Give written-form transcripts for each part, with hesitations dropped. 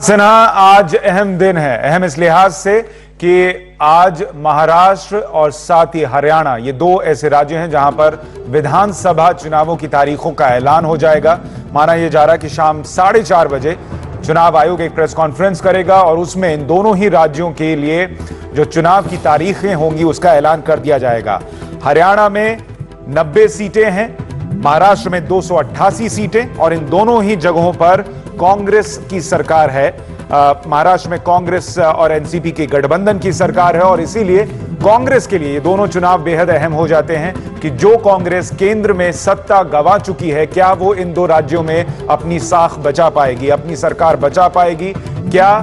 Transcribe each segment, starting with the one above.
सिन्हा, आज अहम दिन है। अहम इस लिहाज से कि आज महाराष्ट्र और साथ ही हरियाणा, ये दो ऐसे राज्य हैं जहां पर विधानसभा चुनावों की तारीखों का ऐलान हो जाएगा। माना यह जा रहा है कि शाम 4:30 बजे चुनाव आयोग एक प्रेस कॉन्फ्रेंस करेगा और उसमें इन दोनों ही राज्यों के लिए जो चुनाव की तारीखें होंगी उसका ऐलान कर दिया जाएगा। हरियाणा में 90 सीटें हैं, महाराष्ट्र में 288 सीटें और इन दोनों ही जगहों पर कांग्रेस की सरकार है। महाराष्ट्र में कांग्रेस और एनसीपी की गठबंधन की सरकार है और इसीलिए कांग्रेस के लिए ये दोनों चुनाव बेहद अहम हो जाते हैं कि जो कांग्रेस केंद्र में सत्ता गंवा चुकी है, क्या वो इन दो राज्यों में अपनी साख बचा पाएगी, अपनी सरकार बचा पाएगी? क्या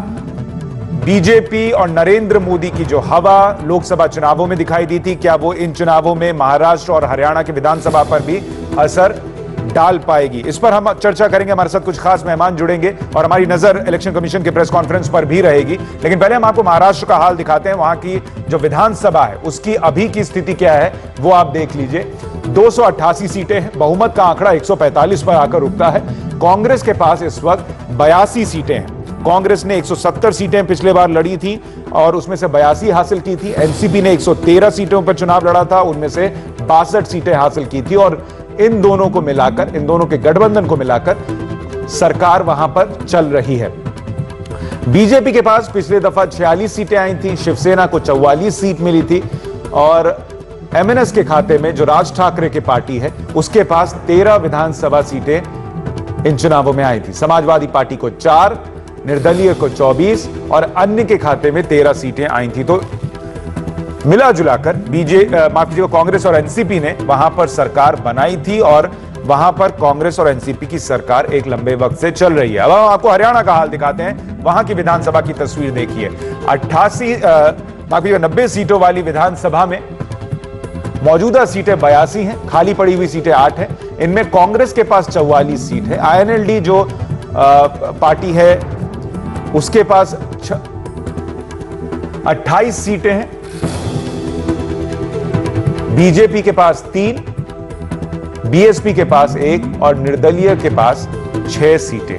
बीजेपी और नरेंद्र मोदी की जो हवा लोकसभा चुनावों में दिखाई दी थी, क्या वो इन चुनावों में महाराष्ट्र और हरियाणा के विधानसभा पर भी असर डाल पाएगी? इस पर हम चर्चा करेंगे। हमारे साथ कुछ खास मेहमान जुड़ेंगे और हमारी नजर इलेक्शन कमीशन के प्रेस कॉन्फ्रेंस पर भी रहेगी। लेकिन पहले हम आपको महाराष्ट्र का हाल दिखाते हैं। वहां की जो विधानसभा है उसकी अभी की स्थिति क्या है वो आप देख लीजिए। 288 सीटें हैं, बहुमत का आंकड़ा 145 पर आकर रुकता है। कांग्रेस के पास इस वक्त 82 सीटें हैं। कांग्रेस ने 170 सीटें पिछले बार लड़ी थी और उसमें से 82 हासिल की थी। एनसीपी ने 113 सीटों पर चुनाव लड़ा था, उनमें से 62 सीटें हासिल की थी और इन दोनों को मिलाकर, इन दोनों के गठबंधन को मिलाकर सरकार वहां पर चल रही है। बीजेपी के पास पिछले दफा 46 सीटें आई थी, शिवसेना को 44 सीट मिली थी और एमएनएस के खाते में जो राज ठाकरे की पार्टी है उसके पास 13 विधानसभा सीटें इन चुनावों में आई थी। समाजवादी पार्टी को 4, निर्दलीय को 24 और अन्य के खाते में 13 सीटें आई थी। तो मिला जुलाकर कांग्रेस और एनसीपी ने वहां पर सरकार बनाई थी और वहां पर कांग्रेस और एनसीपी की सरकार एक लंबे वक्त से चल रही है। अब हम आपको हरियाणा का हाल दिखाते हैं। वहां की विधानसभा की तस्वीर देखिए। 90 सीटों वाली विधानसभा में मौजूदा सीटें 82 हैं, खाली पड़ी हुई सीटें 8 हैं। इनमें कांग्रेस के पास 44 सीट है। आईएनएलडी जो पार्टी है उसके पास 28 सीटें हैं। बीजेपी के पास 3, बीएसपी के पास 1 और निर्दलीय के पास 6 सीटें।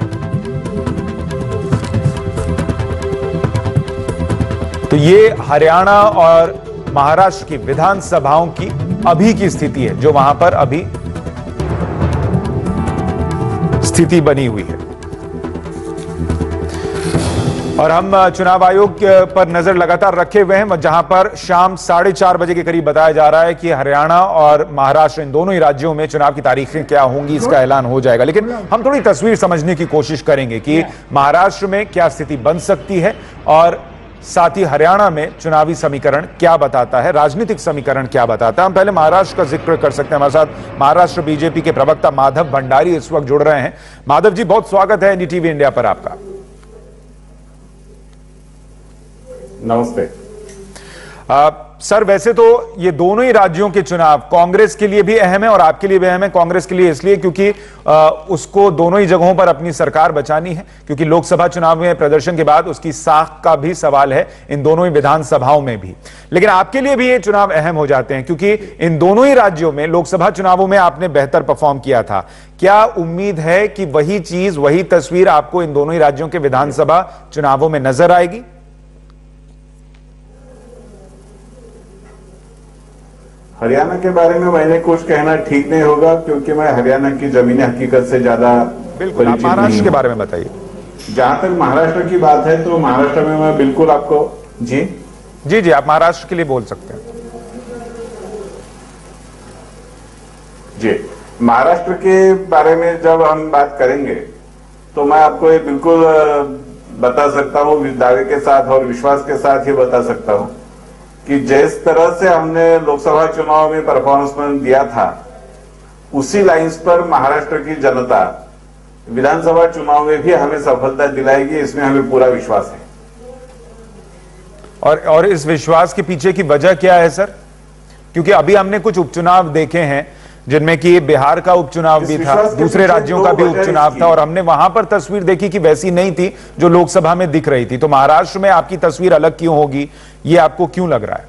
तो ये हरियाणा और महाराष्ट्र की विधानसभाओं की अभी की स्थिति है, जो वहां पर अभी स्थिति बनी हुई है। और हम चुनाव आयोग पर नजर लगातार रखे हुए हैं, जहां पर शाम 4:30 बजे के करीब बताया जा रहा है कि हरियाणा और महाराष्ट्र, इन दोनों ही राज्यों में चुनाव की तारीखें क्या होंगी, इसका ऐलान हो जाएगा। लेकिन हम थोड़ी तस्वीर समझने की कोशिश करेंगे कि महाराष्ट्र में क्या स्थिति बन सकती है और साथ ही हरियाणा में चुनावी समीकरण क्या बताता है, राजनीतिक समीकरण क्या बताता है। हम पहले महाराष्ट्र का जिक्र कर सकते हैं। हमारे साथ महाराष्ट्र बीजेपी के प्रवक्ता माधव भंडारी इस वक्त जुड़ रहे हैं। माधव जी, बहुत स्वागत है एनडीटीवी इंडिया पर आपका। नमस्ते। सर, वैसे तो ये दोनों ही राज्यों के चुनाव कांग्रेस के लिए भी अहम है और आपके लिए भी अहम है। कांग्रेस के लिए इसलिए क्योंकि उसको दोनों ही जगहों पर अपनी सरकार बचानी है, क्योंकि लोकसभा चुनाव में प्रदर्शन के बाद उसकी साख का भी सवाल है इन दोनों ही विधानसभाओं में भी। लेकिन आपके लिए भी ये चुनाव अहम हो जाते हैं क्योंकि इन दोनों ही राज्यों में लोकसभा चुनावों में आपने बेहतर परफॉर्म किया था। क्या उम्मीद है कि वही चीज, वही तस्वीर आपको इन दोनों ही राज्यों के विधानसभा चुनावों में नजर आएगी? हरियाणा के बारे में मैंने कुछ कहना ठीक नहीं होगा क्योंकि मैं हरियाणा की जमीनी हकीकत से ज्यादा बिल्कुल। आप महाराष्ट्र के बारे में बताइए। जहां तक महाराष्ट्र की बात है तो महाराष्ट्र में मैं बिल्कुल आपको जी जी जी आप महाराष्ट्र के लिए बोल सकते हैं। जी, महाराष्ट्र के बारे में जब हम बात करेंगे तो मैं आपको ये बिल्कुल बता सकता हूँ, दावे के साथ और विश्वास के साथ ये बता सकता हूँ कि जिस तरह से हमने लोकसभा चुनाव में परफॉर्मेंस दिया था उसी लाइंस पर महाराष्ट्र की जनता विधानसभा चुनाव में भी हमें सफलता दिलाएगी, इसमें हमें पूरा विश्वास है। और इस विश्वास के पीछे की वजह क्या है सर? क्योंकि अभी हमने कुछ उपचुनाव देखे हैं जिनमें कि बिहार का उपचुनाव भी था, दूसरे राज्यों का भी उपचुनाव था और हमने वहां पर तस्वीर देखी कि वैसी नहीं थी जो लोकसभा में दिख रही थी। तो महाराष्ट्र में आपकी तस्वीर अलग क्यों होगी, ये आपको क्यों लग रहा है?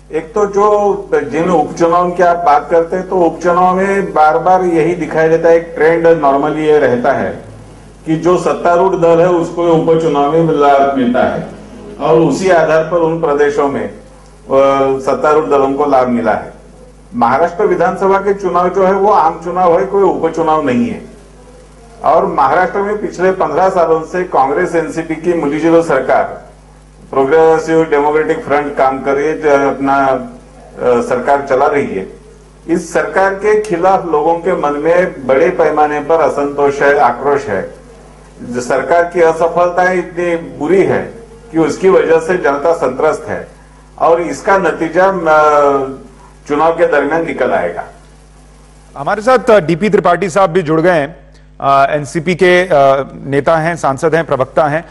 एक तो जो जिन उपचुनाव की आप बात करते हैं, तो उपचुनाव में बार बार यही दिखाई देता है, एक ट्रेंड नॉर्मली ये रहता है कि जो सत्तारूढ़ दल है उसको उपचुनाव में लाभ मिलता है और उसी आधार पर उन प्रदेशों में सत्तारूढ़ दलों को लाभ मिला है। महाराष्ट्र विधानसभा के चुनाव जो है वो आम चुनाव है, कोई उपचुनाव नहीं है। और महाराष्ट्र में पिछले 15 सालों से कांग्रेस एनसीपी की मिलीजुली सरकार, प्रोग्रेसिव डेमोक्रेटिक फ्रंट काम कर रही है, अपना सरकार चला रही है। इस सरकार के खिलाफ लोगों के मन में बड़े पैमाने पर असंतोष है, आक्रोश है। सरकार की असफलता इतनी बुरी है कि उसकी वजह से जनता संत्रस्त है और इसका नतीजा चुनाव के दरमियान निकल आएगा। हमारे साथ डीपी त्रिपाठी साहब भी जुड़ गए हैं, एनसीपी के नेता हैं, सांसद हैं, प्रवक्ता हैं।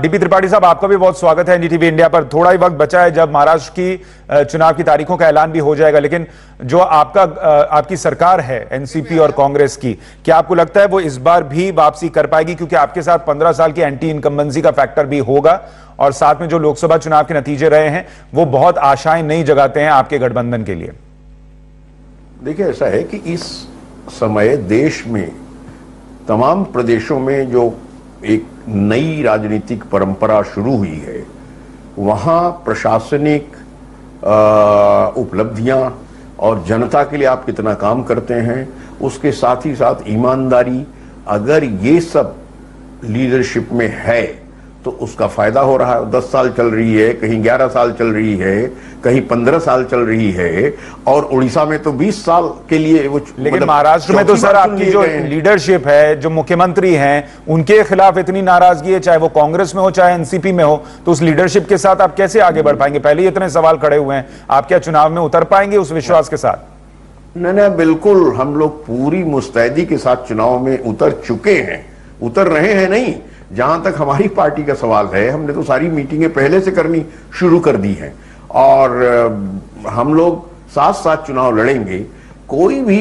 डीपी त्रिपाठी साहब, आपका भी बहुत स्वागत है एनडीटीवी इंडिया पर। थोड़ा ही वक्त बचा है जब महाराष्ट्र की चुनाव की तारीखों का ऐलान भी हो जाएगा, लेकिन जो आपकी सरकार है एनसीपी और कांग्रेस की, क्या आपको लगता है वो इस बार भी वापसी कर पाएगी? क्योंकि आपके साथ 15 साल की एंटी इनकम्बेंसी का फैक्टर भी होगा और साथ में जो लोकसभा चुनाव के नतीजे रहे हैं वो बहुत आशाएं नहीं जगाते हैं आपके गठबंधन के लिए। देखिए, ऐसा है कि इस समय देश में तमाम प्रदेशों में जो एक नई राजनीतिक परंपरा शुरू हुई है, वहां प्रशासनिक उपलब्धियां और जनता के लिए आप कितना काम करते हैं, उसके साथ ही साथ ईमानदारी, अगर ये सब लीडरशिप में है तो उसका फायदा हो रहा है। 10 साल चल रही है, कहीं 11 साल चल रही है, कहीं 15 साल चल रही है और उड़ीसा में तो 20 साल के लिए वो। लेकिन महाराष्ट्र में तो सर आपकी जो लीडरशिप है, जो मुख्यमंत्री हैं, उनके खिलाफ इतनी नाराजगी है, चाहे वो कांग्रेस में हो चाहे एनसीपी में हो, तो उस लीडरशिप के साथ आप कैसे आगे बढ़ पाएंगे? पहले ही इतने सवाल खड़े हुए हैं, आप क्या चुनाव में उतर पाएंगे उस विश्वास के साथ? नहीं, बिल्कुल, हम लोग पूरी मुस्तैदी के साथ चुनाव में उतर चुके हैं, उतर रहे हैं। नहीं, जहां तक हमारी पार्टी का सवाल है, हमने तो सारी मीटिंगें पहले से करनी शुरू कर दी हैं और हम लोग साथ साथ चुनाव लड़ेंगे। कोई भी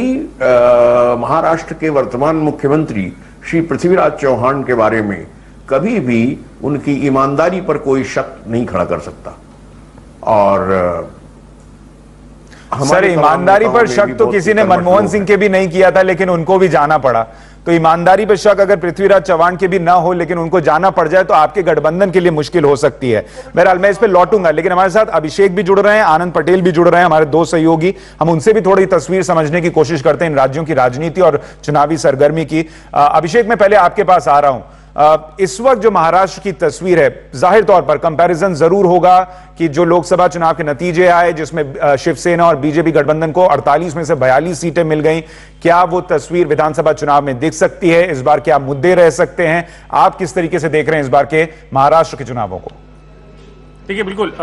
महाराष्ट्र के वर्तमान मुख्यमंत्री श्री पृथ्वीराज चौहान के बारे में कभी भी उनकी ईमानदारी पर कोई शक नहीं खड़ा कर सकता। और सर, ईमानदारी पर शक तो किसी ने मनमोहन सिंह के भी नहीं किया था, लेकिन उनको भी जाना पड़ा। तो ईमानदारी पर शक अगर पृथ्वीराज चौहान के भी ना हो लेकिन उनको जाना पड़ जाए तो आपके गठबंधन के लिए मुश्किल हो सकती है। बहरहाल मैं इस पर लौटूंगा, लेकिन हमारे साथ अभिषेक भी जुड़ रहे हैं, आनंद पटेल भी जुड़ रहे हैं, हमारे दो सहयोगी। हम उनसे भी थोड़ी तस्वीर समझने की कोशिश करते हैं इन राज्यों की राजनीति और चुनावी सरगर्मी की। अभिषेक, मैं पहले आपके पास आ रहा हूं। इस वक्त जो महाराष्ट्र की तस्वीर है, जाहिर तौर पर कंपैरिजन जरूर होगा कि जो लोकसभा चुनाव के नतीजे आए जिसमें शिवसेना और बीजेपी गठबंधन को 48 में से 42 सीटें मिल गई, क्या वो तस्वीर विधानसभा चुनाव में दिख सकती है? इस बार क्या मुद्दे रह सकते हैं? आप किस तरीके से देख रहे हैं इस बार के महाराष्ट्र के चुनावों को? देखिए, बिल्कुल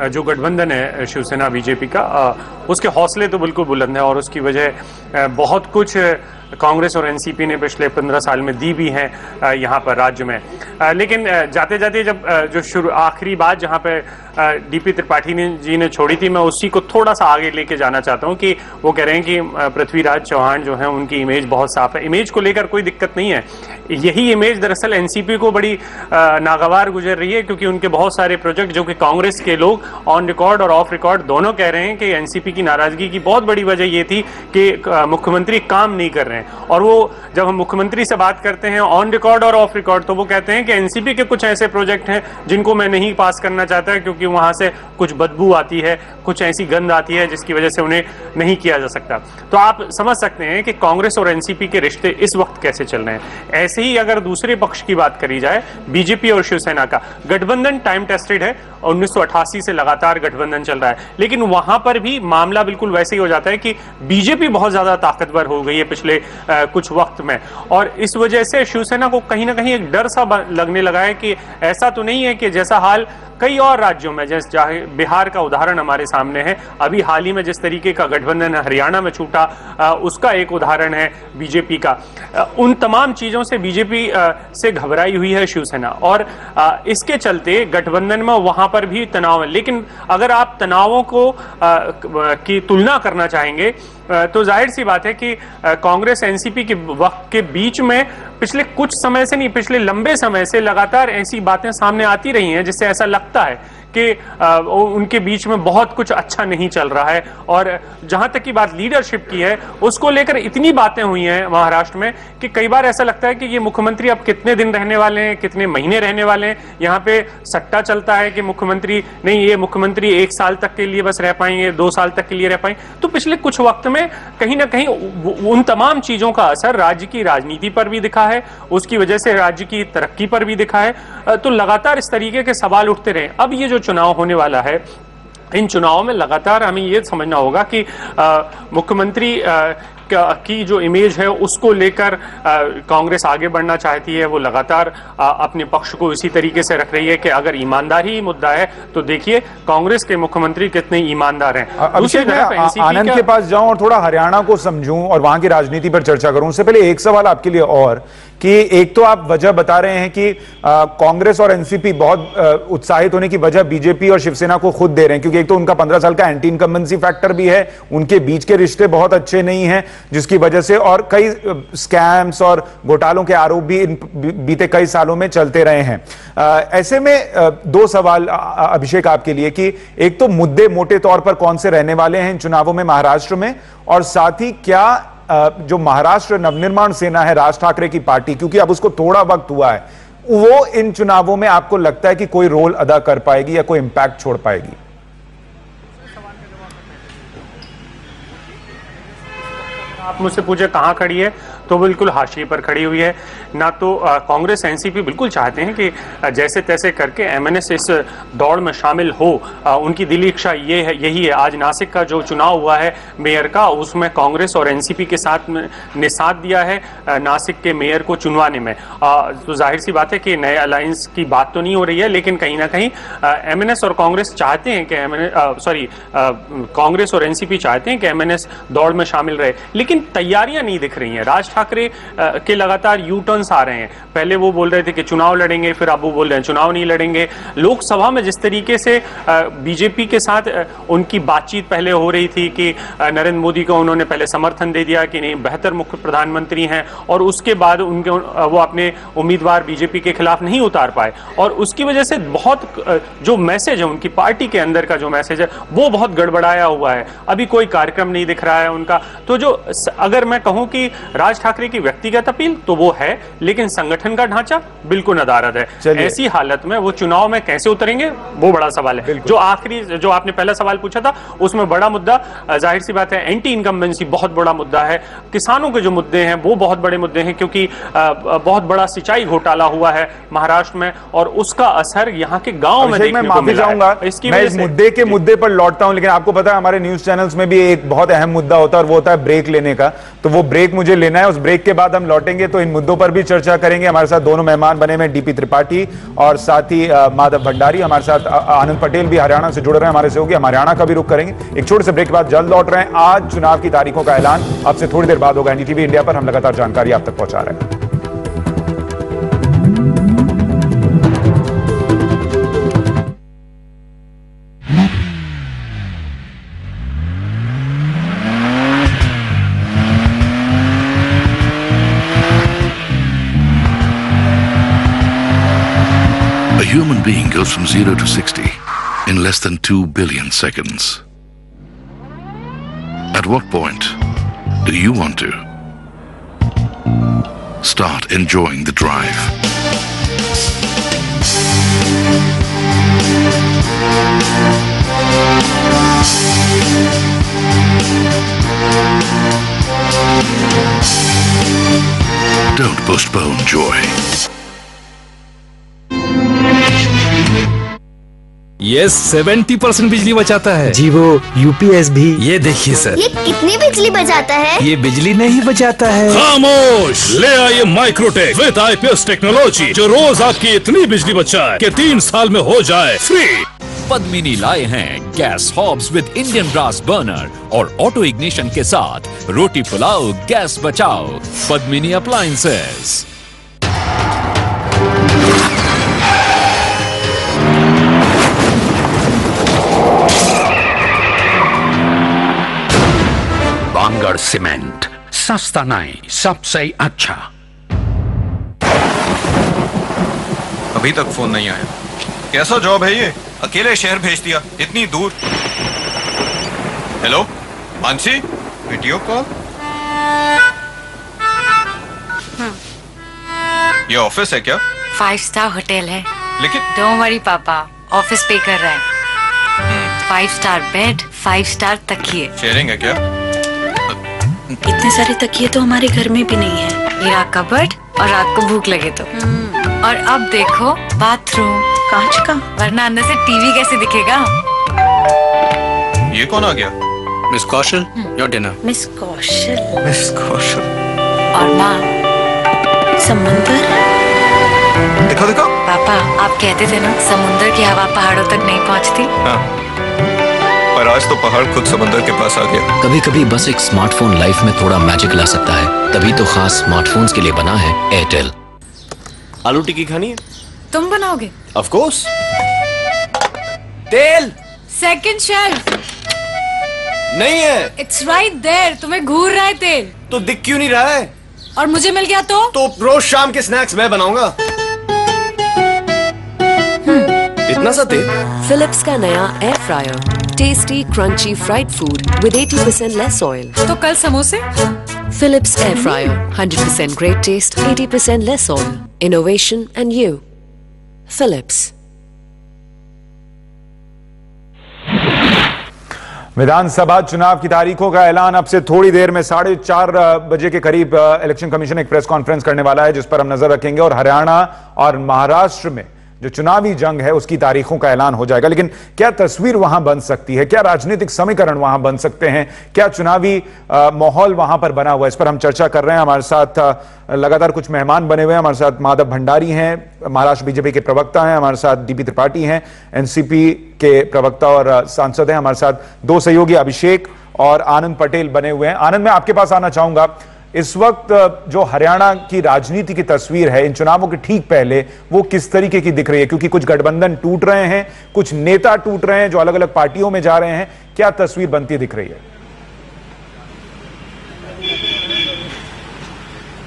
जो गठबंधन है शिवसेना बीजेपी का, उसके हौसले तो बिल्कुल बुलंद है और उसकी वजह बहुत कुछ कांग्रेस और एनसीपी ने पिछले 15 साल में दी भी हैं यहाँ पर राज्य में। लेकिन जाते जाते जब जो आखिरी बात जहाँ पे डीपी त्रिपाठी जी ने छोड़ी थी, मैं उसी को थोड़ा सा आगे लेके जाना चाहता हूँ कि वो कह रहे हैं कि पृथ्वीराज चौहान जो है उनकी इमेज बहुत साफ है। इमेज को लेकर कोई दिक्कत नहीं है, यही इमेज दरअसल एनसीपी को बड़ी नागवार गुजर रही है, क्योंकि उनके बहुत सारे प्रोजेक्ट जो कि कांग्रेस के लोग ऑन रिकॉर्ड और ऑफ रिकॉर्ड दोनों कह रहे हैं कि एनसीपी की नाराजगी की बहुत बड़ी वजह ये थी कि मुख्यमंत्री काम नहीं कर रहे हैं। और वो जब हम मुख्यमंत्री से बात करते हैं ऑन रिकॉर्ड और ऑफ रिकॉर्ड, तो वो कहते हैं कि एनसीपी के कुछ ऐसे प्रोजेक्ट हैं जिनको मैं नहीं पास करना चाहता, क्योंकि वहां से कुछ बदबू आती है, कुछ ऐसी गंध आती है जिसकी वजह से उन्हें नहीं किया जा सकता। तो आप समझ सकते हैं कि कांग्रेस और एनसीपी के रिश्ते इस वक्त कैसे चल रहे हैं। ऐसे ही अगर दूसरे पक्ष की बात करी जाए, बीजेपी और शिवसेना का गठबंधन टाइम टेस्टेड है, 1988 से लगातार गठबंधन चल रहा है, लेकिन वहां पर भी मामला बिल्कुल वैसे ही हो जाता है कि बीजेपी बहुत ज्यादा ताकतवर हो गई है पिछले कुछ वक्त में, और इस वजह से शिवसेना को कहीं ना कहीं एक डर सा लगने लगा है कि ऐसा तो नहीं है कि जैसा हाल कई और राज्यों में, जैसे बिहार का उदाहरण हमारे सामने है, अभी हाल ही में जिस तरीके का गठबंधन हरियाणा में छूटा, उसका एक उदाहरण है बीजेपी का। उन तमाम चीजों से बीजेपी से घबराई हुई है शिवसेना, और इसके चलते गठबंधन में वहां पर भी तनाव है। लेकिन अगर आप तनावों को की तुलना करना चाहेंगे तो जाहिर सी बात है कि कांग्रेस एनसीपी के वक्त के बीच में पिछले कुछ समय से नहीं, पिछले लंबे समय से लगातार ऐसी बातें सामने आती रही हैं जिससे ऐसा लगता है कि उनके बीच में बहुत कुछ अच्छा नहीं चल रहा है। और जहां तक की बात लीडरशिप की है, उसको लेकर इतनी बातें हुई हैं महाराष्ट्र में कि कई बार ऐसा लगता है कि ये मुख्यमंत्री अब कितने दिन रहने वाले हैं, कितने महीने रहने वाले हैं। यहाँ पे सट्टा चलता है कि मुख्यमंत्री नहीं, ये मुख्यमंत्री 1 साल तक के लिए बस रह पाएंगे, 2 साल तक के लिए रह पाएंगे। तो पिछले कुछ वक्त में कहीं ना कहीं उन तमाम चीजों का असर राज्य की राजनीति पर भी दिखा है, उसकी वजह से राज्य की तरक्की पर भी दिखा है। तो लगातार इस तरीके के सवाल उठते रहे। अब ये जो चुनाव होने वाला है, इन चुनावों में लगातार हमें ये समझना होगा कि मुख्यमंत्री की जो इमेज है उसको लेकर कांग्रेस आगे बढ़ना चाहती है। वो लगातार अपने पक्ष को इसी तरीके से रख रही है कि अगर ईमानदारी ही मुद्दा है तो देखिए कांग्रेस के मुख्यमंत्री कितने ईमानदार हैं। अभिषेक, मैं आनंद के पास जाऊं और थोड़ा हरियाणा को समझूं और वहां की राजनीति पर चर्चा करूं। उससे पहले एक सवाल आपके लिए और कि एक तो आप वजह बता रहे हैं कि कांग्रेस और एनसीपी बहुत उत्साहित होने की वजह बीजेपी और शिवसेना को खुद दे रहे हैं, क्योंकि एक तो उनका 15 साल का एंटी इनकम्बेंसी फैक्टर भी है, उनके बीच के रिश्ते बहुत अच्छे नहीं हैं, जिसकी वजह से और कई स्कैम्स और घोटालों के आरोप भी बीते कई सालों में चलते रहे हैं। ऐसे में 2 सवाल अभिषेक आपके लिए कि एक तो मुद्दे मोटे तौर पर कौन से रहने वाले हैं इन चुनावों में महाराष्ट्र में, और साथ ही क्या जो महाराष्ट्र नवनिर्माण सेना है राज ठाकरे की पार्टी, क्योंकि अब उसको थोड़ा वक्त हुआ है, वो इन चुनावों में आपको लगता है कि कोई रोल अदा कर पाएगी या कोई इंपैक्ट छोड़ पाएगी? आप मुझसे पूछे कहां खड़ी है तो बिल्कुल हाशिए पर खड़ी हुई है। ना तो कांग्रेस एनसीपी बिल्कुल चाहते हैं कि जैसे तैसे करके एमएनएस इस दौड़ में शामिल हो। उनकी दिली इच्छा यही है। आज नासिक का जो चुनाव हुआ है मेयर का, उसमें कांग्रेस और एनसीपी के साथ ने साथ दिया है नासिक के मेयर को चुनवाने में। तो जाहिर सी बात है कि नए अलायंस की बात तो नहीं हो रही है, लेकिन कहीं ना कहीं एमएनएस और कांग्रेस चाहते हैं कि कांग्रेस और एनसीपी चाहते हैं कि एमएनएस दौड़ में शामिल रहे, लेकिन तैयारियां नहीं दिख रही हैं। राज ठाकरे के लगातार यू टर्न्स आ रहे हैं। पहले वो बोल रहे थे कि चुनाव लड़ेंगे, फिर अब वो बोल रहे हैं चुनाव नहीं लड़ेंगे। लोकसभा में जिस तरीके से बीजेपी के साथ उनकी बातचीत पहले हो रही थी कि नरेंद्र मोदी को उन्होंने पहले समर्थन दे दिया कि नहीं बेहतर मुख्य प्रधानमंत्री हैं, और उसके बाद वो अपने उम्मीदवार बीजेपी के खिलाफ नहीं उतार पाए, और उसकी वजह से बहुत जो मैसेज है उनकी पार्टी के अंदर का जो मैसेज है वो बहुत गड़बड़ाया हुआ है। अभी कोई कार्यक्रम नहीं दिख रहा है उनका। तो जो अगर मैं कहूं कि राज ठाकरे की व्यक्तिगत अपील तो वो है, लेकिन संगठन का ढांचा बिल्कुल नदारद है। ऐसी हालत में वो चुनाव में कैसे उतरेंगे वो बड़ा सवाल है। जो आखिरी जो आपने पहला सवाल पूछा था उसमें बड़ा मुद्दा जाहिर सी बात है एंटी इनकम्बेंसी बहुत बड़ा मुद्दा है। किसानों के जो मुद्दे हैं वो बहुत बड़े मुद्दे हैं, क्योंकि बहुत बड़ा सिंचाई घोटाला हुआ है महाराष्ट्र में, और उसका असर यहाँ के गाँव में देखने को मिला है। मैं इस मुद्दे के मुद्दे पर लौटता हूं, लेकिन आपको पता है हमारे न्यूज चैनल्स में भी एक बहुत अहम मुद्दा होता है और वो होता है ब्रेक लेने का। तो वो ब्रेक मुझे लेना है, उस ब्रेक के बाद हम लौटेंगे तो इन मुद्दों पर भी चर्चा करेंगे। हमारे साथ दोनों मेहमान बने हुए डीपी त्रिपाठी और साथ ही माधव भंडारी। हमारे साथ आनंद पटेल भी हरियाणा से जुड़ रहे हैं हमारे सहयोगी। हम हरियाणा का भी रुख करेंगे। एक छोटे से ब्रेक के बाद जल्द लौट रहे हैं। आज चुनाव की तारीखों का ऐलान अब से थोड़ी देर बाद होगा। एनडीटीवी इंडिया पर हम लगातार जानकारी आप तक पहुंचा रहे हैं। A human being goes from 0 to 60 in less than 2 billion seconds. At what point do you want to start enjoying the drive? Don't postpone joy. ये 70% बिजली बचाता है जी। वो यूपीएस भी। ये देखिए सर, ये कितनी बिजली बचाता है? ये बिजली नहीं बचाता है। खामोश! ले आइए माइक्रोटेक विद आईपीएस टेक्नोलॉजी, जो रोज आपकी इतनी बिजली बचाए कि 3 साल में हो जाए फ्री। पद्मिनी लाए हैं gas hobs with Indian brass burner और ऑटो इग्निशन के साथ रोटी पुलाओ गैस बचाओ। पद्मिनी अप्लायंसेस। वानगढ़ सीमेंट, सस्ता नहीं सबसे अच्छा। अभी तक फोन नहीं आया। कैसा जॉब है ये? अकेले शहर भेज दिया, इतनी दूर। Hello Mansi, video call. ये ऑफिस है क्या? 5 स्टार होटल है। लेकिन डोंट वरी पापा, ऑफिस पे कर रहा है। 5 स्टार बेड, 5 स्टार तकिए। शेयरिंग है क्या? इतने सारे तकिए तो हमारे घर में भी नहीं है। मेरा कबर्ड, और रात को भूख लगे तो। और अब देखो बाथरूम कांच का, वरना अंदर से टीवी कैसे दिखेगा। ये कौन आ गया? Miss Kaushal, your dinner. Miss Kaushal. Miss Kaushal. और माँ समुंदर। दिखा दिखा। पापा आप कहते थे ना समुंदर की हवा पहाड़ों तक नहीं पहुँचती। हाँ, पर आज तो पहाड़ खुद समुंदर के पास आ गया। कभी कभी बस एक स्मार्टफोन लाइफ में थोड़ा मैजिक ला सकता है, तभी तो खास स्मार्टफोन्स के लिए बना है एयरटेल। आलू टिक्की खानी है? तुम बनाओगे? Of course. तेल सेकंड शेल्फ नहीं है। It's right there. तुम्हें घूर रहा है तेल। तो दिख क्यों नहीं रहा है? और मुझे मिल गया तो रोज शाम के स्नैक्स मैं बनाऊंगा। इतना सा तेल। फिलिप्स का नया air fryer, tasty crunchy fried food with 80% less oil. तो कल समोसे। Philips air fryer, 100% great taste, 80% less oil. Innovation and you. Philips. विधानसभा चुनाव की तारीखों का ऐलान अब से थोड़ी देर में 4:30 बजे के करीब इलेक्शन कमीशन एक प्रेस कॉन्फ्रेंस करने वाला है, जिस पर हम नजर रखेंगे। और हरियाणा और महाराष्ट्र में जो चुनावी जंग है उसकी तारीखों का ऐलान हो जाएगा। लेकिन क्या तस्वीर वहां बन सकती है, क्या राजनीतिक समीकरण वहां बन सकते हैं, क्या चुनावी माहौल वहां पर बना हुआ है, इस पर हम चर्चा कर रहे हैं। हमारे साथ लगातार कुछ मेहमान बने हुए हैं। हमारे साथ माधव भंडारी हैं, महाराष्ट्र बीजेपी के प्रवक्ता हैं। हमारे साथ डीपी त्रिपाठी हैं, एनसीपी के प्रवक्ता और सांसद हैं। हमारे साथ 2 सहयोगी अभिषेक और आनंद पटेल बने हुए हैं। आनंद, मैं आपके पास आना चाहूंगा। इस वक्त जो हरियाणा की राजनीति की तस्वीर है इन चुनावों के ठीक पहले, वो किस तरीके की दिख रही है? क्योंकि कुछ गठबंधन टूट रहे हैं, कुछ नेता टूट रहे हैं जो अलग अलग पार्टियों में जा रहे हैं। क्या तस्वीर बनती दिख रही है?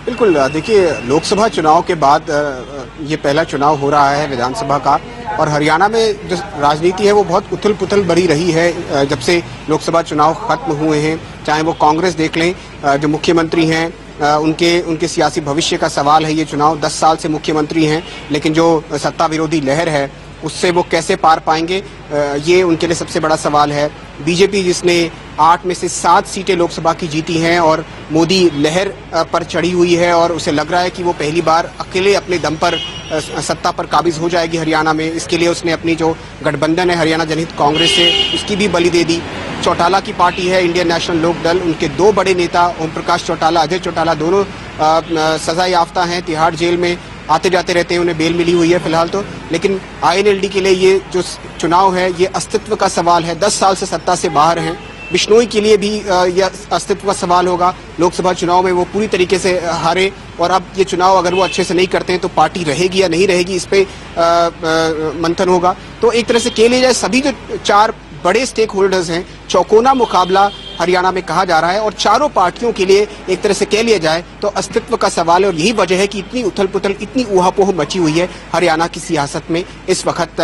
बिल्कुल, देखिए लोकसभा चुनाव के बाद ये पहला चुनाव हो रहा है विधानसभा का, और हरियाणा में जो राजनीति है वो बहुत उथल पुथल भरी रही है जब से लोकसभा चुनाव खत्म हुए हैं। चाहे वो कांग्रेस देख लें, जो मुख्यमंत्री हैं उनके सियासी भविष्य का सवाल है ये चुनाव। 10 साल से मुख्यमंत्री हैं, लेकिन जो सत्ता विरोधी लहर है उससे वो कैसे पार पाएंगे, ये उनके लिए सबसे बड़ा सवाल है। बीजेपी जिसने 8 में से 7 सीटें लोकसभा की जीती हैं और मोदी लहर पर चढ़ी हुई है, और उसे लग रहा है कि वो पहली बार अकेले अपने दम पर सत्ता पर काबिज हो जाएगी हरियाणा में। इसके लिए उसने अपनी जो गठबंधन है हरियाणा जनहित कांग्रेस से, उसकी भी बलि दे दी। चौटाला की पार्टी है इंडियन नेशनल लोक दल, उनके 2 बड़े नेता ओम प्रकाश चौटाला, अजय चौटाला, दोनों सजा याफ्ता हैं, तिहाड़ जेल में आते जाते रहते हैं, उन्हें बेल मिली हुई है फिलहाल तो। लेकिन INLD के लिए ये जो चुनाव है ये अस्तित्व का सवाल है। 10 साल से सत्ता से बाहर हैं। बिश्नोई के लिए भी यह अस्तित्व का सवाल होगा। लोकसभा चुनाव में वो पूरी तरीके से हारे, और अब ये चुनाव अगर वो अच्छे से नहीं करते हैं तो पार्टी रहेगी या नहीं रहेगी, इस पे मंथन होगा। तो एक तरह से कह लिया जाए सभी जो 4 बड़े स्टेक होल्डर्स हैं, चौकोना मुकाबला हरियाणा में कहा जा रहा है, और चारों पार्टियों के लिए एक तरह से कह लिया जाए तो अस्तित्व का सवाल है। और यही वजह है कि इतनी उथल पुथल, इतनी ऊहापोह मची हुई है हरियाणा की सियासत में इस वक्त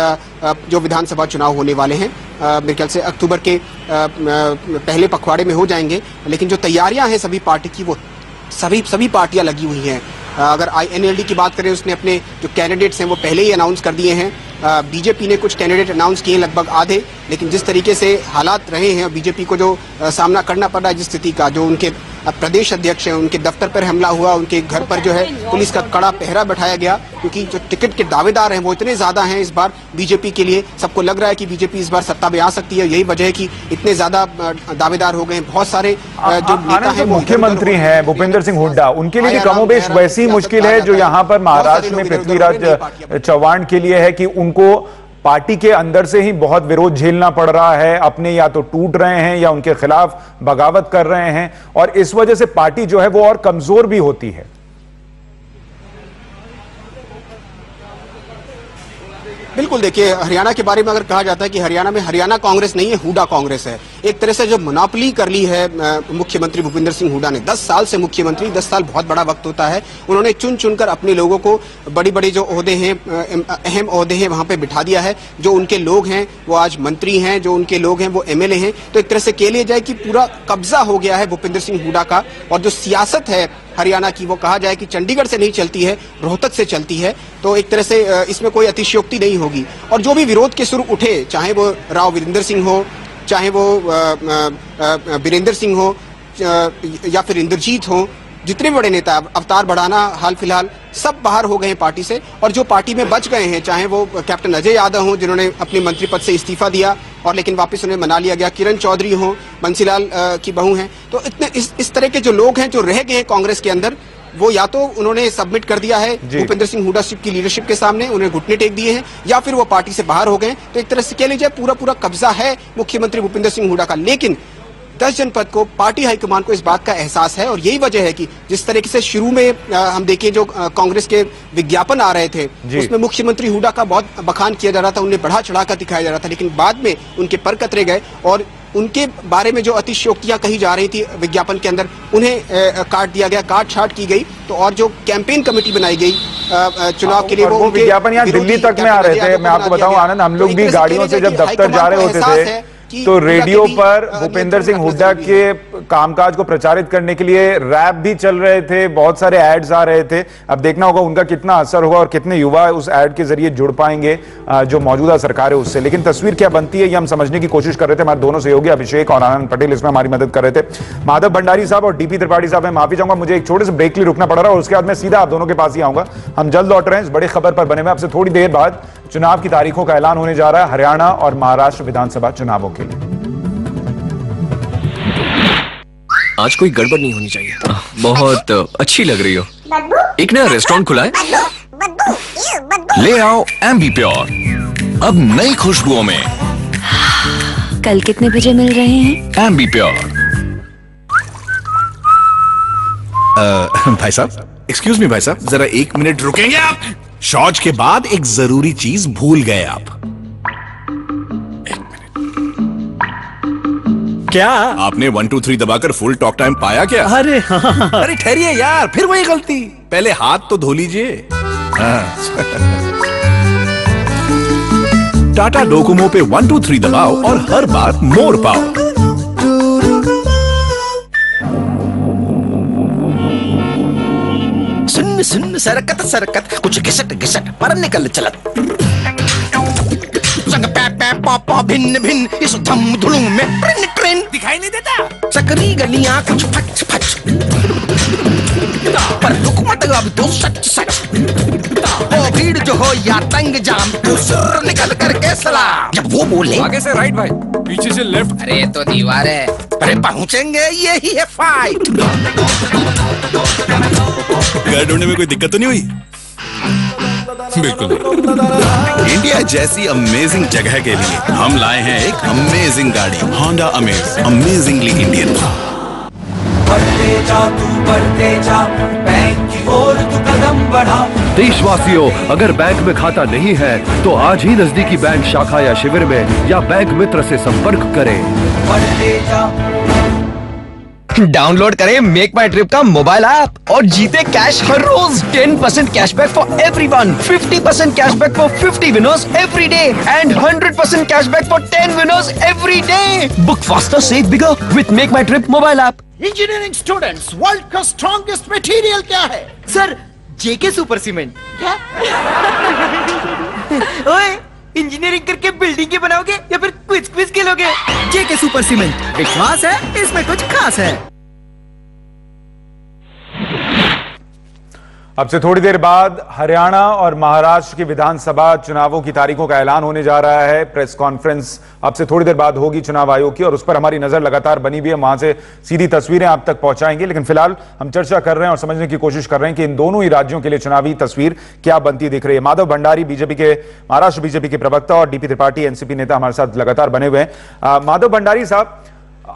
जो विधानसभा चुनाव होने वाले हैं। मेरे ख्याल से अक्टूबर के पहले पखवाड़े में हो जाएंगे, लेकिन जो तैयारियां हैं सभी पार्टी की वो सभी पार्टियां लगी हुई हैं। अगर INLD की बात करें, उसने अपने जो कैंडिडेट्स हैं वो पहले ही अनाउंस कर दिए हैं। बीजेपी ने कुछ कैंडिडेट अनाउंस किए लगभग आधे, लेकिन जिस तरीके से हालात रहे हैं बीजेपी को जो सामना करना पड़ रहा है जिस स्थिति का, जो उनके प्रदेश अध्यक्ष हैं उनके दफ्तर पर हमला हुआ, उनके घर पर जो है पुलिस का कड़ा पहरा बैठाया गया, क्योंकि जो टिकट के दावेदार हैं वो इतने ज्यादा हैं इस बार बीजेपी के लिए। सबको लग रहा है कि बीजेपी इस बार सत्ता में आ सकती है, यही वजह है कि इतने ज्यादा दावेदार हो गए हैं। बहुत सारे जो नेता हैं, मुख्यमंत्री हैं भूपेंद्र सिंह हुड्डा, उनके लिए भी कमोबेश वैसी मुश्किल है जो यहाँ पर महाराष्ट्र में पृथ्वीराज चौहान के लिए है कि उनको पार्टी के अंदर से ही बहुत विरोध झेलना पड़ रहा है। अपने या तो टूट रहे हैं या उनके खिलाफ बगावत कर रहे हैं, और इस वजह से पार्टी जो है वो और कमजोर भी होती है। बिल्कुल, देखिए हरियाणा के बारे में अगर कहा जाता है कि हरियाणा में हरियाणा कांग्रेस नहीं है, हुडा कांग्रेस है। एक तरह से जो मोनोपोली कर ली है मुख्यमंत्री भूपिंदर सिंह हुडा ने, 10 साल से मुख्यमंत्री, 10 साल बहुत बड़ा वक्त होता है। उन्होंने चुन चुनकर अपने लोगों को बड़ी बड़ी जो ओहदे हैं, अहम ओहदे हैं, वहां पे बिठा दिया है। जो उनके लोग हैं वो आज मंत्री हैं, जो उनके लोग हैं वो एमएलए हैं। तो एक तरह से कह लिया जाए कि पूरा कब्जा हो गया है भूपिंदर सिंह हुडा का। और जो सियासत है हरियाणा की, वो कहा जाए कि चंडीगढ़ से नहीं चलती है, रोहतक से चलती है। तो एक तरह से इसमें कोई अतिशयोक्ति नहीं होगी। और जो भी विरोध के सुर उठे, चाहे वो राव वीरेंद्र सिंह हो, चाहे वो वीरेंद्र सिंह हो, या फिर इंद्रजीत हो, जितने बड़े नेता, अवतार बढ़ाना हाल फिलहाल, सब बाहर हो गए हैं पार्टी से। और जो पार्टी में बच गए हैं, चाहे वो कैप्टन अजय यादव हो जिन्होंने अपने मंत्री पद से इस्तीफा दिया और लेकिन वापस उन्हें मना लिया गया, किरण चौधरी हो, बंसीलाल की बहू हैं, तो इतने इस तरह के जो लोग हैं जो रह गए हैं कांग्रेस के अंदर, वो या तो उन्होंने सबमिट कर दिया है भूपिंदर सिंह हुडा की लीडरशिप के सामने, उन्हें घुटने टेक दिए हैं, या फिर वो पार्टी से बाहर हो गए। तो एक तरह से कह लीजिए पूरा कब्जा है मुख्यमंत्री भूपिंदर सिंह हुडा का। लेकिन 10 जनपद को पार्टी हाईकमान को इस बात का एहसास है। और यही वजह है कि जिस तरीके से शुरू में हम देखें जो कांग्रेस के विज्ञापन आ रहे थे, उसमें मुख्यमंत्री हुडा का बहुत बखान किया जा रहा था, उन्हें बढ़ा चढ़ाकर दिखाया जा रहा था। लेकिन बाद में उनके पर कतरे गए और उनके बारे में जो अतिशयोक्तियां कही जा रही थी विज्ञापन के अंदर, उन्हें काट दिया गया, काट छाट की गई। तो और जो कैंपेन कमेटी बनाई गई चुनाव के लिए, वो विज्ञापन यहाँ दिल्ली तक में आ रहे थे। मैं आपको बताऊं आनंद, हम लोग भी गाड़ियों से जब दफ्तर जा रहे होते थे तो रेडियो पर भूपेंद्र सिंह हुड्डा के कामकाज को प्रचारित करने के लिए रैप भी चल रहे थे, बहुत सारे एड्स आ रहे थे। अब देखना होगा उनका कितना असर होगा और कितने युवा उस एड के जरिए जुड़ पाएंगे जो मौजूदा सरकार है उससे। लेकिन तस्वीर क्या बनती है ये हम समझने की कोशिश कर रहे थे। हमारे दोनों सहयोगी अभिषेक और आनंद पटेल इसमें हमारी मदद कर रहे थे। माधव भंडारी साहब और डीपी त्रिपाठी साहब, मैं माफी चाहूंगा, मुझे एक छोटे से ब्रेक के लिए रुकना पड़ रहा है और उसके बाद मैं सीधा आप दोनों के पास ही आऊंगा। हम जल्द लौट रहे हैं, इस बड़ी खबर पर बने हुए। आपसे थोड़ी देर बाद चुनाव की तारीखों का ऐलान होने जा रहा है हरियाणा और महाराष्ट्र विधानसभा चुनावों के लिए। आज कोई गड़बड़ नहीं होनी चाहिए। बहुत अच्छी लग रही हो। एक नया रेस्टोरेंट खुला है, ले आओ एम्बी प्योर, अब नई खुशबुओं में। कल कितने बजे मिल रहे हैं? एम्बी प्योर। भाई साहब, एक्सक्यूज मी भाई साहब, जरा 1 मिनट रुकेंगे आप? शौच के बाद एक जरूरी चीज भूल गए आप। क्या आपने 1 2 3 दबाकर फुल टॉक टाइम पाया क्या? अरे हाँ। अरे ठहरिए यार, फिर वही गलती। पहले हाथ तो धो लीजिए। टाटा डोकोमो पे 1 2 3 दबाओ और हर बात मोर पाओ। सुन सुन सरकत सरकत, कुछ घिसट घिसट पर निकल चलत। संग पै पै पौ पौ भिन्न भिन्न, इस धम धुलुम में ट्रेन ट्रेन दिखाई नहीं देता। सकरी गलियां कुछ फच फच, पर रुक मत अब तो सच सच। वो भीड़ जो हो या तंग जाम, सुर निकल करके सलाम। जब वो बोले आगे से राइट भाई, पीछे से लेफ्ट। अरे तो दीवार है, अरे पहुंचेंगे, यही है फाइट। घर ढूंढने में कोई दिक्कत तो नहीं हुई? बिल्कुल। इंडिया जैसी अमेजिंग जगह के लिए हम लाए हैं एक अमेजिंग गाड़ी, होंडा अमेज, अमेजिंगली इंडियन। बढ़ते जा तू बढ़ते जा, बैंक की ओर तू कदम बढ़ा। देशवासियों, अगर बैंक में खाता नहीं है तो आज ही नजदीकी बैंक शाखा या शिविर में या बैंक मित्र से संपर्क करें। बढ़ते जा। डाउनलोड करें मेक माई ट्रिप का मोबाइल ऐप और जीते कैश हर रोज। 10% cashback for everyone, 50% cashback for 50 winners every day and 100% cashback for 10 winners every day. Book faster, save bigger with make my trip mobile app. Engineering students, world का strongest material क्या है? Sir, JK super cement. क्या? ओए, engineering करके building की बनाओगे या फिर क्विज खेलोगे? जेके सुपर सीमेंट, विश्वास है इसमें कुछ खास है। अब से थोड़ी देर बाद हरियाणा और महाराष्ट्र की विधानसभा चुनावों की तारीखों का ऐलान होने जा रहा है। प्रेस कॉन्फ्रेंस अब से थोड़ी देर बाद होगी चुनाव आयोग की और उस पर हमारी नजर लगातार बनी हुई है। वहां से सीधी तस्वीरें आप तक पहुंचाएंगे, लेकिन फिलहाल हम चर्चा कर रहे हैं और समझने की कोशिश कर रहे हैं कि इन दोनों ही राज्यों के लिए चुनावी तस्वीर क्या बनती दिख रही है। माधव भंडारी बीजेपी के, महाराष्ट्र बीजेपी के प्रवक्ता, और डीपी त्रिपाठी एनसीपी नेता हमारे साथ लगातार बने हुए हैं। माधव भंडारी साहब,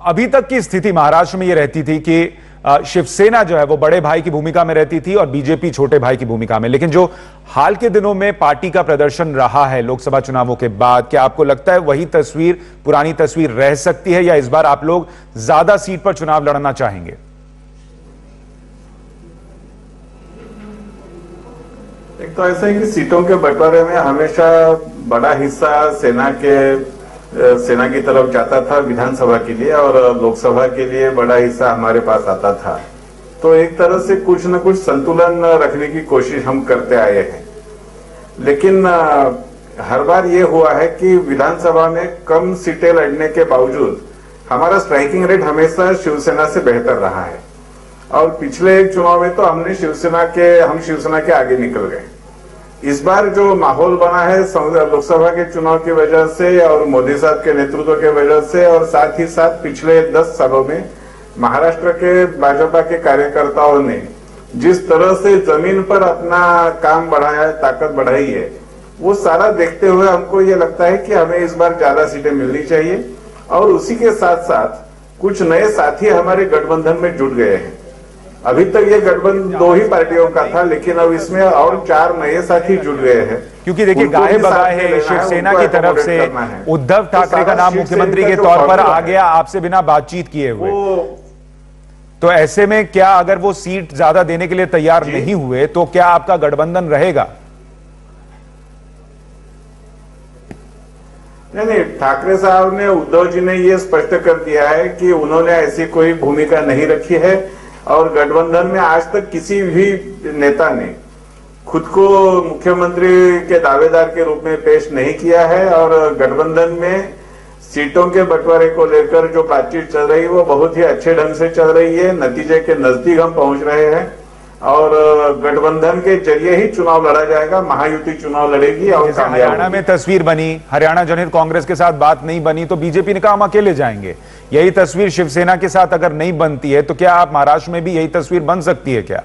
अभी तक की स्थिति महाराष्ट्र में यह रहती थी कि शिवसेना जो है वो बड़े भाई की भूमिका में रहती थी और बीजेपी छोटे भाई की भूमिका में। लेकिन जो हाल के दिनों में पार्टी का प्रदर्शन रहा है लोकसभा चुनावों के बाद, क्या आपको लगता है वही तस्वीर, पुरानी तस्वीर रह सकती है, या इस बार आप लोग ज्यादा सीट पर चुनाव लड़ना चाहेंगे? एक तो ऐसा है कि सीटों के बंटवारे में हमेशा बड़ा हिस्सा सेना की तरफ जाता था विधानसभा के लिए, और लोकसभा के लिए बड़ा हिस्सा हमारे पास आता था। तो एक तरह से कुछ न कुछ संतुलन रखने की कोशिश हम करते आए हैं। लेकिन हर बार ये हुआ है कि विधानसभा में कम सीटें लड़ने के बावजूद हमारा स्ट्राइकिंग रेट हमेशा शिवसेना से बेहतर रहा है। और पिछले एक चुनाव में तो हम शिवसेना के आगे निकल गए। इस बार जो माहौल बना है लोकसभा के चुनाव की वजह से और मोदी साहब के नेतृत्व के वजह से, और साथ ही साथ पिछले 10 सालों में महाराष्ट्र के भाजपा के कार्यकर्ताओं ने जिस तरह से जमीन पर अपना काम बढ़ाया है, ताकत बढ़ाई है, वो सारा देखते हुए हमको ये लगता है कि हमें इस बार ज्यादा सीटें मिलनी चाहिए। और उसी के साथ साथ कुछ नए साथी हमारे गठबंधन में जुट गए हैं। अभी तक ये गठबंधन 2 ही पार्टियों का था, लेकिन अब इसमें और 4 नए साथी जुड़ गए हैं। क्योंकि देखिए गाहे बगाहे शिवसेना की तरफ से उद्धव ठाकरे का नाम मुख्यमंत्री के तौर पर आ गया आपसे बिना बातचीत किए हुए। तो ऐसे में क्या अगर वो सीट ज्यादा देने के लिए तैयार नहीं हुए तो क्या आपका गठबंधन रहेगा? नहीं, ठाकरे साहब ने, उद्धव जी ने ये स्पष्ट कर दिया है कि उन्होंने ऐसी कोई भूमिका नहीं रखी है, और गठबंधन में आज तक किसी भी नेता ने खुद को मुख्यमंत्री के दावेदार के रूप में पेश नहीं किया है। और गठबंधन में सीटों के बंटवारे को लेकर जो बातचीत चल रही है वो बहुत ही अच्छे ढंग से चल रही है। नतीजे के नजदीक हम पहुंच रहे हैं, और गठबंधन के जरिए ही चुनाव लड़ा जाएगा, महायुति चुनाव लड़ेगी। और हरियाणा में तस्वीर बनी, हरियाणा जनहित कांग्रेस के साथ बात नहीं बनी तो बीजेपी ने कहा हम अकेले जाएंगे। यही तस्वीर शिवसेना के साथ अगर नहीं बनती है तो क्या आप महाराष्ट्र में भी यही तस्वीर बन सकती है क्या?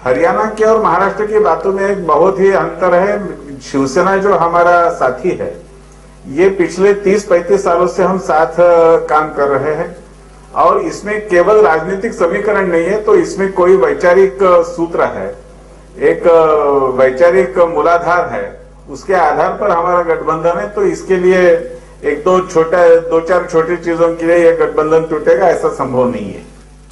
हरियाणा के और महाराष्ट्र की बातों में एक बहुत ही अंतर है। शिवसेना जो हमारा साथी है, ये पिछले 30-35 सालों से हम साथ काम कर रहे हैं, और इसमें केवल राजनीतिक समीकरण नहीं है, तो इसमें कोई वैचारिक सूत्र है, एक वैचारिक मूलाधार है, उसके आधार पर हमारा गठबंधन है। तो इसके लिए 2-4 छोटी चीजों के लिए यह गठबंधन टूटेगा ऐसा संभव नहीं है।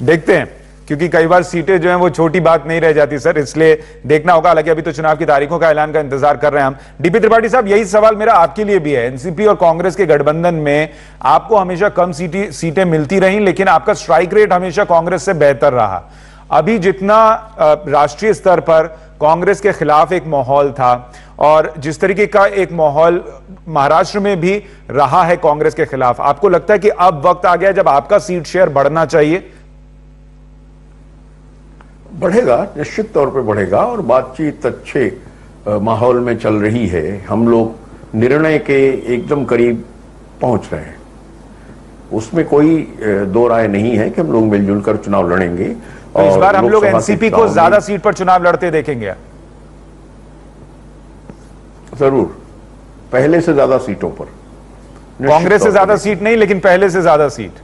देखते हैं, क्योंकि कई बार सीटें जो हैं वो छोटी बात नहीं रह जाती सर, इसलिए देखना होगा। हालांकि अभी तो चुनाव की तारीखों का ऐलान का इंतजार कर रहे हैं हम। डीपी त्रिपाठी साहब, यही सवाल मेरा आपके लिए भी है। एनसीपी और कांग्रेस के गठबंधन में आपको हमेशा कम सीटें मिलती रही, लेकिन आपका स्ट्राइक रेट हमेशा कांग्रेस से बेहतर रहा। अभी जितना राष्ट्रीय स्तर पर कांग्रेस के खिलाफ एक माहौल था, और जिस तरीके का एक माहौल महाराष्ट्र में भी रहा है कांग्रेस के खिलाफ, आपको लगता है कि अब वक्त आ गया जब आपका सीट शेयर बढ़ना चाहिए? बढ़ेगा, निश्चित तौर पे बढ़ेगा, और बातचीत अच्छे माहौल में चल रही है। हम लोग निर्णय के एकदम करीब पहुंच रहे हैं, उसमें कोई दो राय नहीं है कि हम लोग मिलजुल कर चुनाव लड़ेंगे। तो इस बार हम लोग एनसीपी को ज्यादा सीट पर चुनाव लड़ते देखेंगे? जरूर, पहले से ज्यादा सीटों पर। कांग्रेस से ज्यादा सीट नहीं, लेकिन पहले से ज्यादा सीट।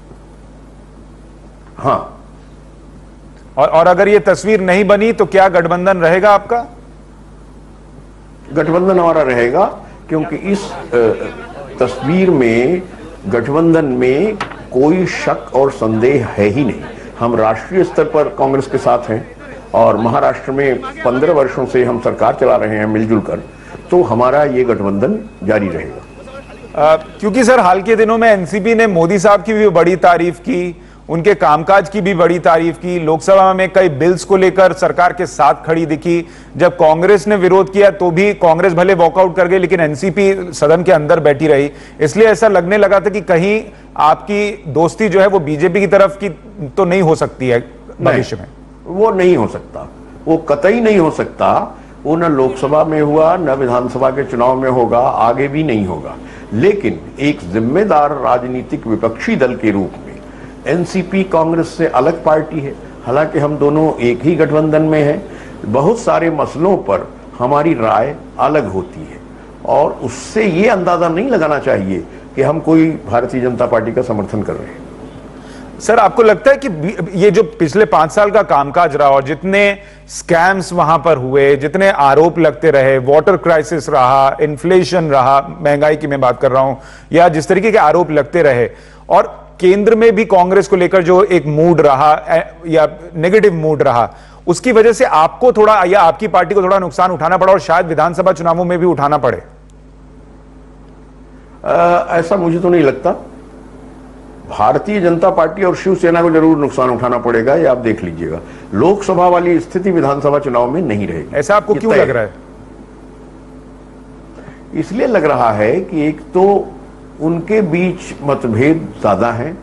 हाँ। और अगर ये तस्वीर नहीं बनी तो क्या गठबंधन रहेगा आपका? गठबंधन हमारा रहेगा, क्योंकि इस तस्वीर में गठबंधन में कोई शक और संदेह है ही नहीं। हम राष्ट्रीय स्तर पर कांग्रेस के साथ हैं, और महाराष्ट्र में 15 वर्षों से हम सरकार चला रहे हैं मिलजुल कर, तो हमारा ये गठबंधन जारी रहेगा। क्योंकि सर हाल के दिनों में एनसीपी ने मोदी साहब की भी बड़ी तारीफ की, उनके कामकाज की भी बड़ी तारीफ की, लोकसभा में कई बिल्स को लेकर सरकार के साथ खड़ी दिखी। जब कांग्रेस ने विरोध किया तो भी कांग्रेस भले वॉकआउट कर गई, लेकिन एनसीपी सदन के अंदर बैठी रही। इसलिए ऐसा लगने लगा था कि कहीं आपकी दोस्ती जो है वो बीजेपी की तरफ की तो नहीं हो सकती है भविष्य में। वो नहीं हो सकता, वो कतई नहीं हो सकता। वो न लोकसभा में हुआ, न विधानसभा के चुनाव में होगा, आगे भी नहीं होगा। लेकिन एक जिम्मेदार राजनीतिक विपक्षी दल के रूप में एनसीपी कांग्रेस से अलग पार्टी है। हालांकि हम दोनों एक ही गठबंधन में हैं, बहुत सारे मसलों पर हमारी राय अलग होती है, और उससे ये अंदाजा नहीं लगाना चाहिए कि हम कोई भारतीय जनता पार्टी का समर्थन कर रहे हैं। सर, आपको लगता है कि ये जो पिछले 5 साल का कामकाज रहा और जितने स्कैम्स वहां पर हुए, जितने आरोप लगते रहे, वाटर क्राइसिस रहा, इन्फ्लेशन रहा, महंगाई की मैं बात कर रहा हूं, या जिस तरीके के आरोप लगते रहे, और केंद्र में भी कांग्रेस को लेकर जो एक मूड रहा या नेगेटिव मूड रहा, उसकी वजह से आपको थोड़ा या आपकी पार्टी को थोड़ा नुकसान उठाना पड़ा और शायद विधानसभा चुनावों में भी उठाना पड़े? ऐसा मुझे तो नहीं लगता। भारतीय जनता पार्टी और शिवसेना को जरूर नुकसान उठाना पड़ेगा, ये आप देख लीजिएगा। लोकसभा वाली स्थिति विधानसभा चुनाव में नहीं रहेगी। ऐसा आपको क्यों लग रहा है? इसलिए लग रहा है कि एक तो उनके बीच मतभेद ज्यादा हैं,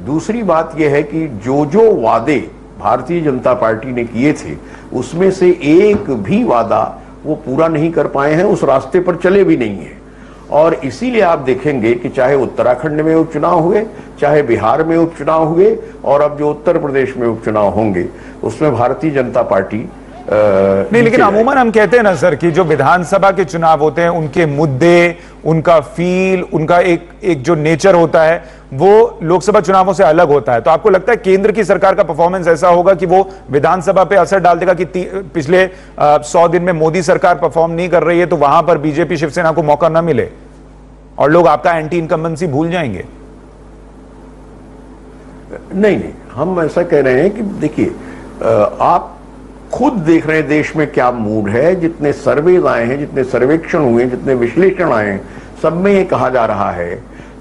दूसरी बात यह है कि जो वादे भारतीय जनता पार्टी ने किए थे उसमें से एक भी वादा वो पूरा नहीं कर पाए हैं, उस रास्ते पर चले भी नहीं है। और इसीलिए आप देखेंगे कि चाहे उत्तराखंड में उपचुनाव हुए, चाहे बिहार में उपचुनाव हुए, और अब जो उत्तर प्रदेश में उपचुनाव होंगे उसमें भारतीय जनता पार्टी नहीं, लेकिन अमूमन हम कहते हैं ना सर कि जो विधानसभा के चुनाव होते हैं उनके मुद्दे, उनका फील, उनका एक जो नेचर होता है वो लोकसभा चुनावों से अलग होता है। तो आपको लगता है केंद्र की सरकार का परफॉर्मेंस ऐसा होगा कि वो विधानसभा पे असर डाल देगा कि पिछले 100 दिन में मोदी सरकार परफॉर्म नहीं कर रही है तो वहां पर बीजेपी शिवसेना को मौका न मिले और लोग आपका एंटी इनकम्बेंसी भूल जाएंगे? नहीं, हम ऐसा कह रहे हैं कि देखिए, आप खुद देख रहे हैं देश में क्या मूड है। जितने सर्वेज आए हैं, जितने सर्वेक्षण हुए, जितने विश्लेषण आए हैं, सब में ये कहा जा रहा है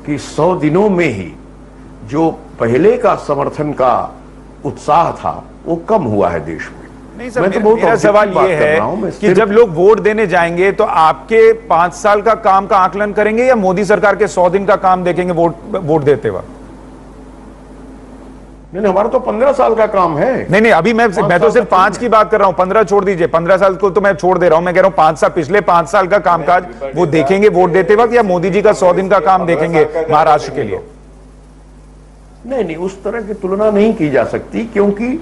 कि 100 दिनों में ही जो पहले का समर्थन का उत्साह था वो कम हुआ है देश में। नहीं सर, मेरा सवाल ये है कि जब लोग वोट देने जाएंगे तो आपके 5 साल का काम का आकलन करेंगे या मोदी सरकार के 100 दिन का काम देखेंगे वोट देते वक्त? नहीं, हमारा तो 15 साल का काम है। नहीं, अभी मैं तो सिर्फ 5 की बात कर रहा हूं। 15 छोड़ दीजिए, 15 साल को तो मैं छोड़ दे रहा हूं। मैं कह रहा हूं 5 साल, पिछले 5 साल का कामकाज वो देखेंगे वोट देते वक्त, या मोदी जी का 100 दिन का काम देखेंगे महाराष्ट्र के लिए? नहीं, उस तरह की तुलना नहीं की जा सकती, क्योंकि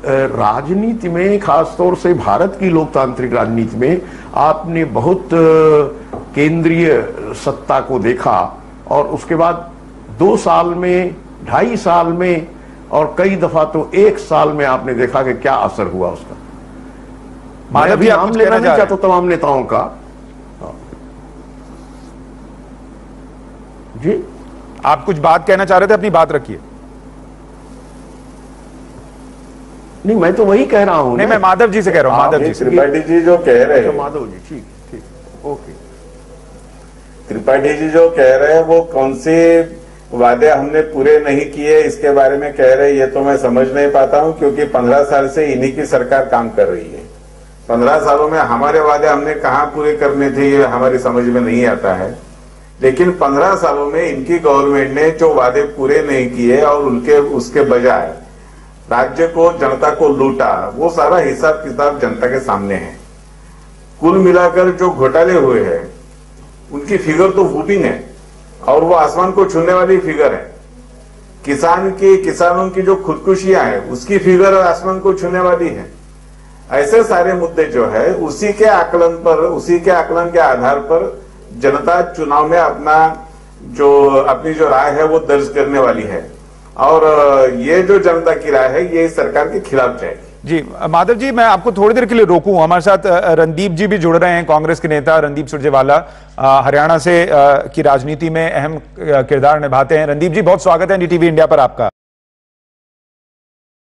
राजनीति में, खासतौर से भारत की लोकतांत्रिक राजनीति में, आपने बहुत केंद्रीय सत्ता को देखा और उसके बाद 2 साल में, 2.5 साल में और कई दफा तो 1 साल में आपने देखा कि क्या असर हुआ उसका। मैं अभी नाम लेना नहीं चाहता तमाम नेताओं का। जी, आप कुछ बात कहना चाह रहे थे, अपनी बात रखिए। नहीं, मैं तो वही कह रहा हूं। नहीं, मैं माधव जी से कह रहा हूं। माधव जी, त्रिपाठी जी जो कह रहे हैं, माधव जी, ठीक, ओके। त्रिपाठी जी जो कह रहे हैं वो कौन से वादे हमने पूरे नहीं किए इसके बारे में कह रहे हैं, ये तो मैं समझ नहीं पाता हूं, क्योंकि 15 साल से इन्हीं की सरकार काम कर रही है। 15 सालों में हमारे वादे हमने कहां पूरे करने थे ये हमारी समझ में नहीं आता है। लेकिन 15 सालों में इनकी गवर्नमेंट ने जो वादे पूरे नहीं किए और उसके बजाय राज्य को, जनता को लूटा, वो सारा हिसाब किताब जनता के सामने है। कुल मिलाकर जो घोटाले हुए हैं उनकी फिगर तो वूपिंग है और वो आसमान को छूने वाली फिगर है। किसानों की जो खुदकुशियां है उसकी फिगर आसमान को छूने वाली है। ऐसे सारे मुद्दे जो है उसी के आकलन के आधार पर जनता चुनाव में अपनी जो राय है वो दर्ज करने वाली है, और ये जो जनता की राय है ये सरकार के खिलाफ जाएगी। जी माधव जी, मैं आपको थोड़ी देर के लिए रोकूं। हमारे साथ रणदीप जी भी जुड़ रहे हैं, कांग्रेस के नेता रणदीप सुरजेवाला, हरियाणा से की राजनीति में अहम किरदार निभाते हैं। रणदीप जी, बहुत स्वागत है एनडीटीवी इंडिया पर आपका।